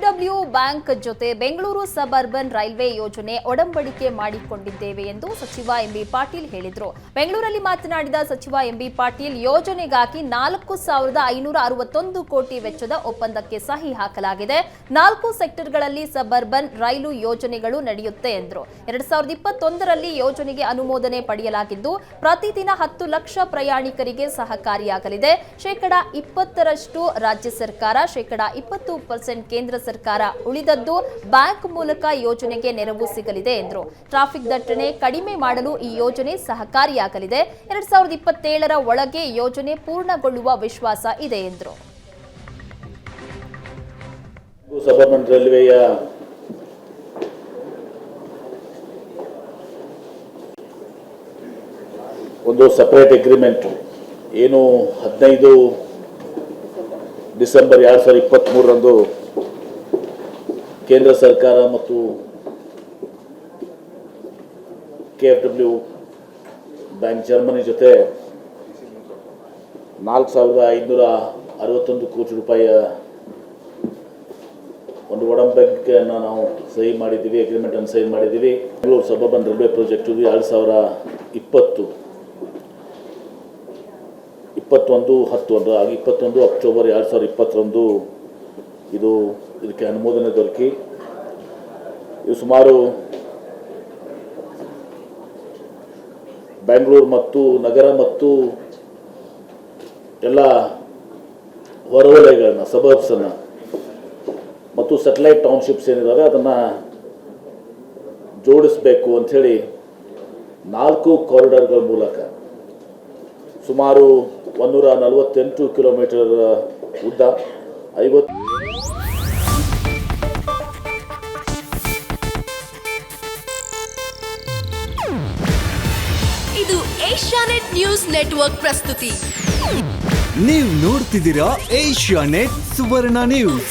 ಕೆಎಫ್ಡಬ್ಲ್ಯೂ bank ಜೊತೆ Bengaluru suburban railway ಯೋಜನೆ ಒಡಂಬಡಿಕೆ ಮಾಡಿಕೊಂಡಿದ್ದೇವೆ ಎಂದು ಸಚಿವ ಎಂಬಿ ಪಾಟೀಲ್ ಹೇಳಿದರು. ಬೆಂಗಳೂರಲ್ಲಿ ಮಾತನಾಡಿದ ಸಚಿವ ಎಂಬಿ ಪಾಟೀಲ್, ಯೋಜನೆಗಾಗಿ 4,561 ಕೋಟಿ ವೆಚ್ಚದ ಒಪ್ಪಂದಕ್ಕೆ ಸಹಿ ಹಾಕಲಾಗಿದೆ. 4 ಸೆಕ್ಟರ್ಗಳಲ್ಲಿ ಸಬರ್ಬನ್ ರೈಲು ಯೋಜನೆಗಳು ನಡೆಯುತ್ತೆ ಎಂದರು. 2021ರಲ್ಲಿ ಯೋಜನೆಗೆ ಅನುಮೋದನೆ ಪಡೆಯಲಾಗಿದ್ದು, ಪ್ರತಿದಿನ 10 ಲಕ್ಷ ಪ್ರಯಾಣಿಕರಿಗೆ ಸಹಕಾರಿಯಾಗಲಿದೆ. 20% ರಾಜ್ಯ ಸರ್ಕಾರ, 20% ಕೇಂದ್ರ ಸರ್ಕಾರ, ಉಳಿದದ್ದು ಬ್ಯಾಂಕ್ ಮೂಲಕ ಯೋಜನೆಗೆ ನೆರವು ಸಿಗಲಿದೆ ಎಂದರು. ಟ್ರಾಫಿಕ್ ದಟ್ಟಣೆ ಕಡಿಮೆ ಮಾಡಲು ಈ ಯೋಜನೆ ಸಹಕಾರಿಯಾಗಲಿದೆ. 2027ರ ಒಳಗೆ ಯೋಜನೆ ಪೂರ್ಣಗೊಳ್ಳುವ ವಿಶ್ವಾಸ ಇದೆ ಎಂದರು. ಸಬರ್ಬನ್ ರೈಲ್ವೆಯ ಒಂದು ಸಪರೇಟ್ ಅಗ್ರಿಮೆಂಟ್ ಏನು 15 ಡಿಸೆಂಬರ್ 2023ರಂದು ಕೇಂದ್ರ ಸರ್ಕಾರ ಮತ್ತು ಕೆಎಫ್ಡಬ್ಲ್ಯೂ ಬ್ಯಾಂಕ್ ಜರ್ಮನಿ ಜೊತೆ 4,561 ಕೋಟಿ ರೂಪಾಯಿಯ ಒಂದು ಒಡಂಬಡಿಕೆಯನ್ನು ನಾವು ಸಹಿ ಮಾಡಿದ್ದೀವಿ, ಅಗ್ರಿಮೆಂಟನ್ನು ಸಹಿ ಮಾಡಿದ್ದೀವಿ. Bengaluru suburban railway project 21 October 2020ರಂದು ಇದಕ್ಕೆ ಅನುಮೋದನೆ ದೊರಕಿ ಇದು ಸುಮಾರು ಬೆಂಗಳೂರು ಮತ್ತು ನಗರ ಮತ್ತು ಎಲ್ಲ ಹೊರವಲಯಗಳನ್ನ, ಸಬರ್ಬ್ಸನ್ನು ಮತ್ತು ಸ್ಯಾಟಲೈಟ್ ಟೌನ್ಶಿಪ್ಸ್ ಏನಿದ್ದಾವೆ ಅದನ್ನು ಜೋಡಿಸಬೇಕು ಅಂಥೇಳಿ 4 ಕಾರಿಡಾರ್ಗಳ ಮೂಲಕ ಸುಮಾರು 148 ಕಿಲೋಮೀಟರ್ ಉದ್ದ, 50. ಇದು ಏಷ್ಯಾನೆಟ್ ನ್ಯೂಸ್ ನೆಟ್ವರ್ಕ್ ಪ್ರಸ್ತುತಿ. ನೀವು ನೋಡ್ತಿದ್ದೀರಾ ಏಷ್ಯಾನೆಟ್ ಸುವರ್ಣ ನ್ಯೂಸ್.